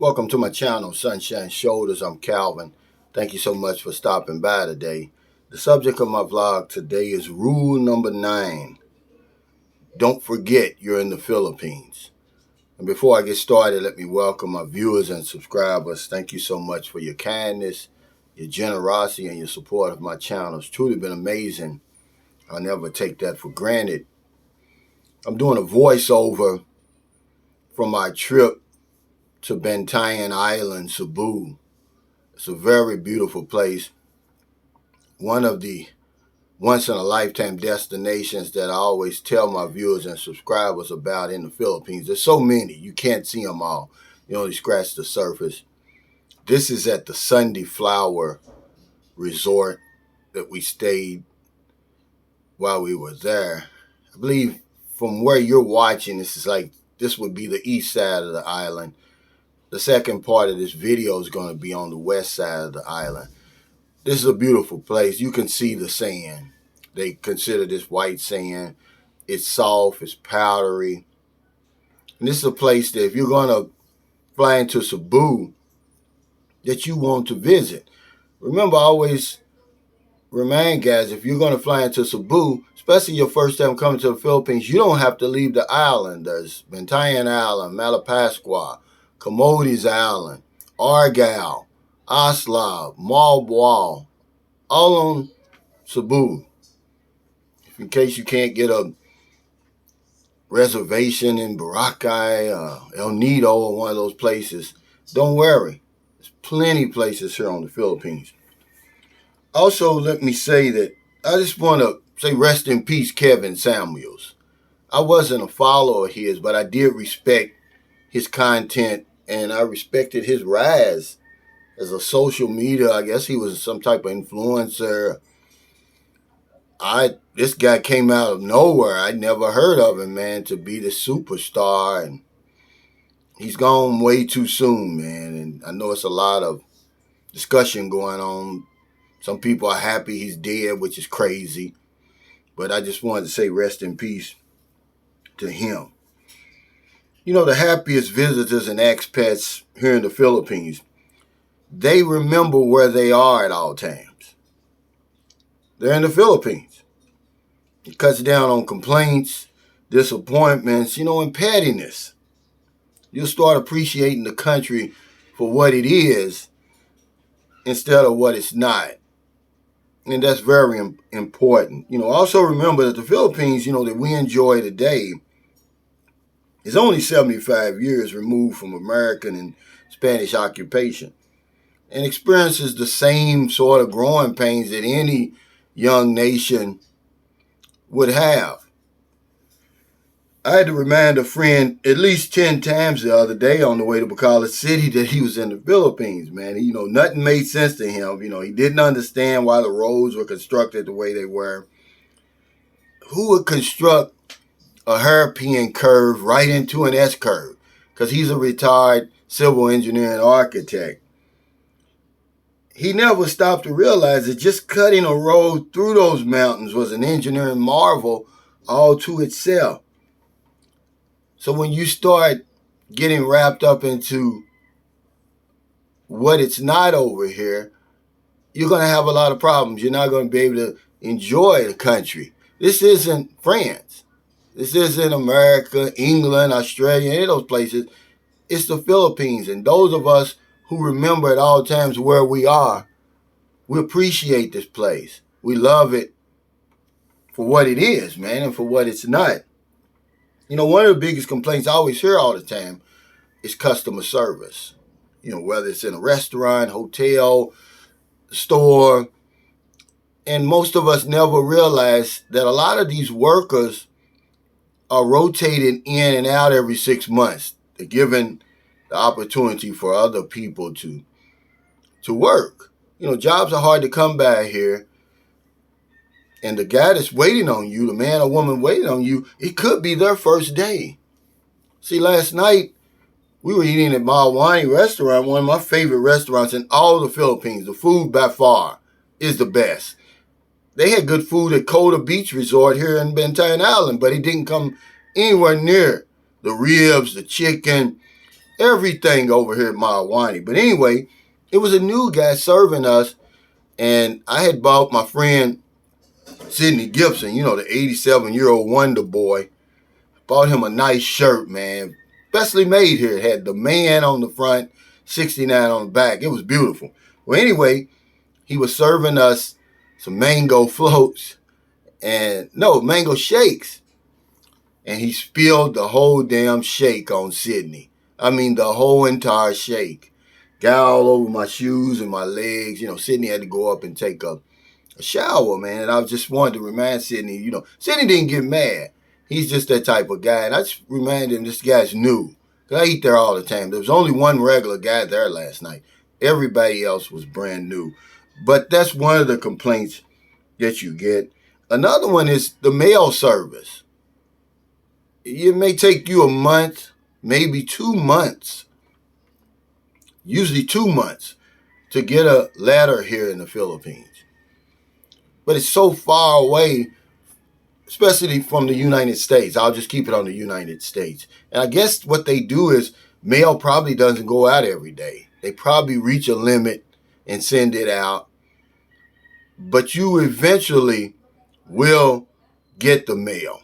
Welcome to my channel, Sunshine Shoulders. I'm Calvin. Thank you so much for stopping by today. The subject of my vlog today is rule number 9. Don't forget you're in the Philippines. And before I get started, let me welcome my viewers and subscribers. Thank you so much for your kindness, your generosity, and your support of my channel. It's truly been amazing. I'll never take that for granted. I'm doing a voiceover from my trip to Bantayan Island, Cebu. It's a very beautiful place. One of the once-in-a-lifetime destinations that I always tell my viewers and subscribers about in the Philippines. There's so many. You can't see them all. You only scratch the surface. This is at the Sunday Flower Resort that we stayed while we were there. I believe from where you're watching, this would be the east side of the island. The second part of this video is going to be on the west side of the island. This is a beautiful place. You can see the sand. They consider this white sand. It's soft, it's powdery. And this is a place that if you're going to fly into Cebu, that you want to visit. Remember, I always remind guys, if you're going to fly into Cebu, especially your first time coming to the Philippines, you don't have to leave the island. There's Bantayan Island, Malapascua, Camotes Island, Argyle, Aslav, Malboal, all on Cebu. In case you can't get a reservation in Boracay, El Nido, or one of those places, don't worry. There's plenty of places here on the Philippines. Also, let me say that I just want to say rest in peace, Kevin Samuels. I wasn't a follower of his, but I did respect his content, and I respected his rise as a social media. I guess he was some type of influencer. This guy came out of nowhere. I never heard of him, man, to be the superstar, and he's gone way too soon, man. And I know it's a lot of discussion going on. Some people are happy he's dead, which is crazy. But I just wanted to say rest in peace to him. You know, the happiest visitors and expats here in the Philippines, they remember where they are at all times. They're in the Philippines. It cuts down on complaints, disappointments, and pettiness. You'll start appreciating the country for what it is instead of what it's not. And that's very important. Also remember that the Philippines, that we enjoy today is only 75 years removed from American and Spanish occupation and experiences the same sort of growing pains that any young nation would have. I had to remind a friend at least 10 times the other day on the way to Bacolod City that he was in the Philippines, man. Nothing made sense to him. He didn't understand why the roads were constructed the way they were. Who would construct a hairpin curve right into an S curve? Because he's a retired civil engineer and architect. He never stopped to realize that just cutting a road through those mountains was an engineering marvel all to itself. So when you start getting wrapped up into what it's not over here, you're going to have a lot of problems. You're not going to be able to enjoy the country. This isn't France. This isn't America, England, Australia, any of those places. It's the Philippines. And those of us who remember at all times where we are, we appreciate this place. We love it for what it is, man, and for what it's not. One of the biggest complaints I always hear all the time is customer service. Whether it's in a restaurant, hotel, store. And most of us never realize that a lot of these workers are rotated in and out every 6 months. They're given the opportunity for other people to work. Jobs are hard to come by here. And the guy that's waiting on you, the man or woman waiting on you, it could be their first day. See, last night, we were eating at Malwani restaurant, one of my favorite restaurants in all the Philippines. The food by far is the best. They had good food at Coda Beach Resort here in Bantayan Island, but it didn't come anywhere near the ribs, the chicken, everything over here at Mawani. But anyway, it was a new guy serving us, and I had bought my friend Sidney Gibson, you know, the 87-year-old wonder boy. Bought him a nice shirt, man. Specially made here. It had the man on the front, 69 on the back. It was beautiful. Well, anyway, he was serving us some mango floats mango shakes. And he spilled the whole damn shake on Sydney. I mean, the whole entire shake. Got all over my shoes and my legs. You know, Sydney had to go up and take a shower, man. And I just wanted to remind Sydney, you know, Sydney didn't get mad. He's just that type of guy. And I just reminded him this guy's new. Because I eat there all the time. There was only one regular guy there last night. Everybody else was brand new. But that's one of the complaints that you get. Another one is the mail service. It may take you a month, maybe 2 months, usually 2 months, to get a letter here in the Philippines. But it's so far away, especially from the United States. I'll just keep it on the United States. And I guess what they do is mail probably doesn't go out every day. They probably reach a limit and send it out. But you eventually will get the mail.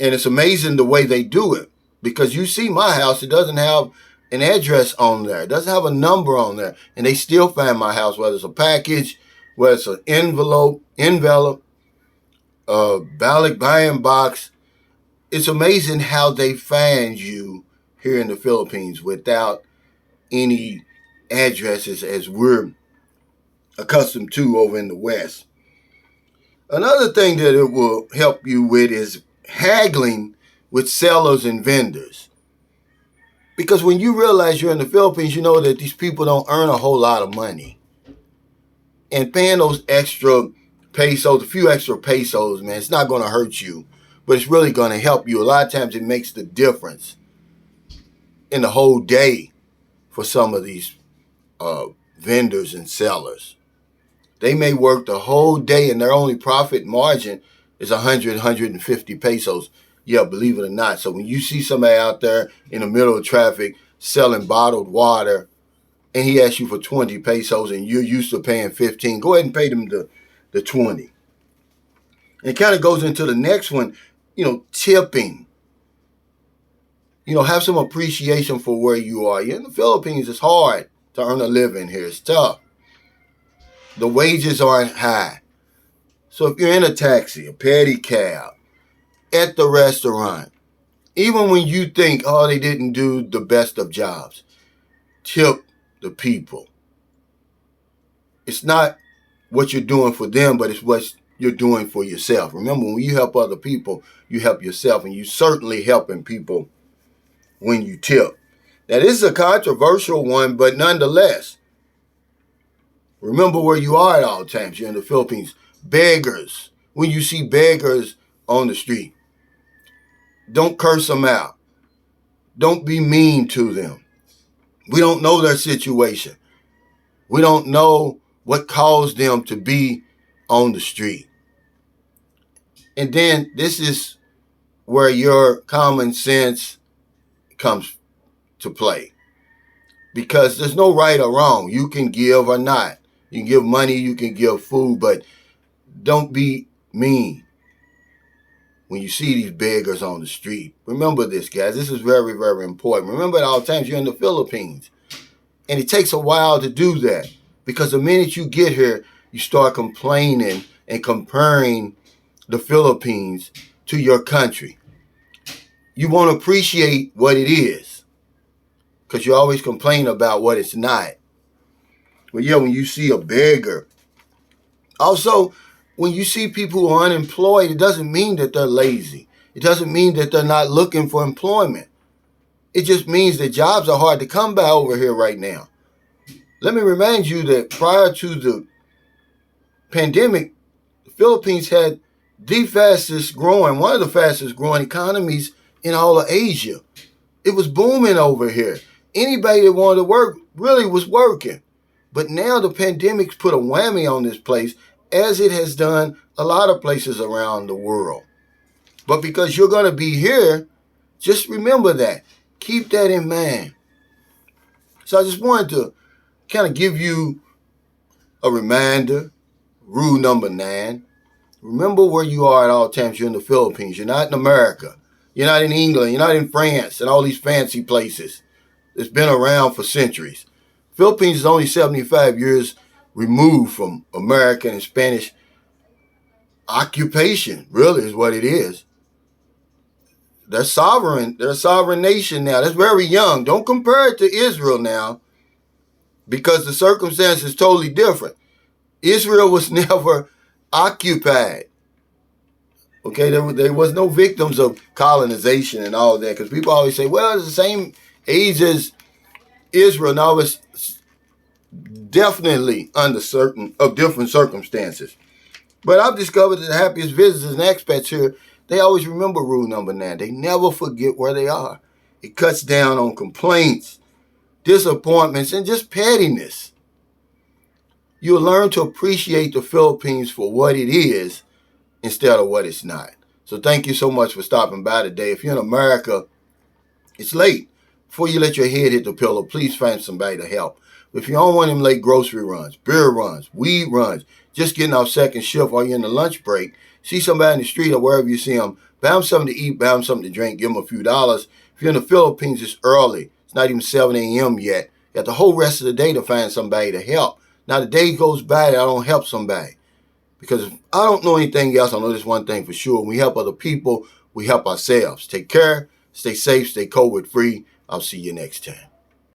And it's amazing the way they do it. Because you see my house, it doesn't have an address on there. It doesn't have a number on there. And they still find my house, whether it's a package, whether it's an envelope, a ballot buying box. It's amazing how they find you here in the Philippines without any addresses as we're accustomed to over in the West. Another thing that it will help you with is haggling with sellers and vendors. Because when you realize you're in the Philippines, you know that these people don't earn a whole lot of money. And paying those extra pesos, a few extra pesos, man, it's not going to hurt you, but it's really going to help you. A lot of times it makes the difference in the whole day for some of these vendors and sellers. They may work the whole day and their only profit margin is 100, 150 pesos. Yeah, believe it or not. So when you see somebody out there in the middle of traffic selling bottled water and he asks you for 20 pesos and you're used to paying 15, go ahead and pay them the 20. And it kind of goes into the next one, you know, tipping. You know, have some appreciation for where you are. You're in the Philippines, it's hard to earn a living here. It's tough. The wages aren't high. So if you're in a taxi, a pedicab, at the restaurant, even when you think, oh, they didn't do the best of jobs, tip the people. It's not what you're doing for them, but it's what you're doing for yourself. Remember, when you help other people, you help yourself, and you're certainly helping people when you tip. Now, this is a controversial one, but nonetheless, remember where you are at all times. You're in the Philippines. Beggars. When you see beggars on the street, don't curse them out. Don't be mean to them. We don't know their situation. We don't know what caused them to be on the street. And then this is where your common sense comes to play. Because there's no right or wrong. You can give or not. You can give money, you can give food, but don't be mean when you see these beggars on the street. Remember this, guys. This is very, very important. Remember at all times you're in the Philippines. And it takes a while to do that. Because the minute you get here, you start complaining and comparing the Philippines to your country. You won't appreciate what it is. Because you always complain about what it's not. But yeah, when you see a beggar. Also, when you see people who are unemployed, it doesn't mean that they're lazy. It doesn't mean that they're not looking for employment. It just means that jobs are hard to come by over here right now. Let me remind you that prior to the pandemic, the Philippines had one of the fastest growing economies in all of Asia. It was booming over here. Anybody that wanted to work really was working. But now the pandemic's put a whammy on this place, as it has done a lot of places around the world. But because you're going to be here, just remember that. Keep that in mind. So I just wanted to kind of give you a reminder. Rule number 9. Remember where you are at all times. You're in the Philippines. You're not in America. You're not in England. You're not in France and all these fancy places. It's been around for centuries. Philippines is only 75 years removed from American and Spanish occupation, really is what it is. They're sovereign. They're a sovereign nation now. That's very young. Don't compare it to Israel now because the circumstance is totally different. Israel was never occupied. Okay, there was no victims of colonization and all that because people always say, well, it's the same age as Israel. No, it's definitely under different circumstances. But I've discovered that the happiest visitors and expats here, they always remember rule number 9. They never forget where they are. It cuts down on complaints, disappointments, and just pettiness. You'll learn to appreciate the Philippines for what it is instead of what it's not. So thank you so much for stopping by today. If you're in America, it's late. Before you let your head hit the pillow, please find somebody to help. If you're on one of them late grocery runs, beer runs, weed runs, just getting off second shift while you're in the lunch break, see somebody in the street or wherever you see them, buy them something to eat, buy them something to drink, give them a few dollars. If you're in the Philippines, it's early. It's not even 7 a.m. yet. You got the whole rest of the day to find somebody to help. Now, the day goes by that I don't help somebody. Because if I don't know anything else, I know this one thing for sure. When we help other people, we help ourselves. Take care, stay safe, stay COVID free. I'll see you next time.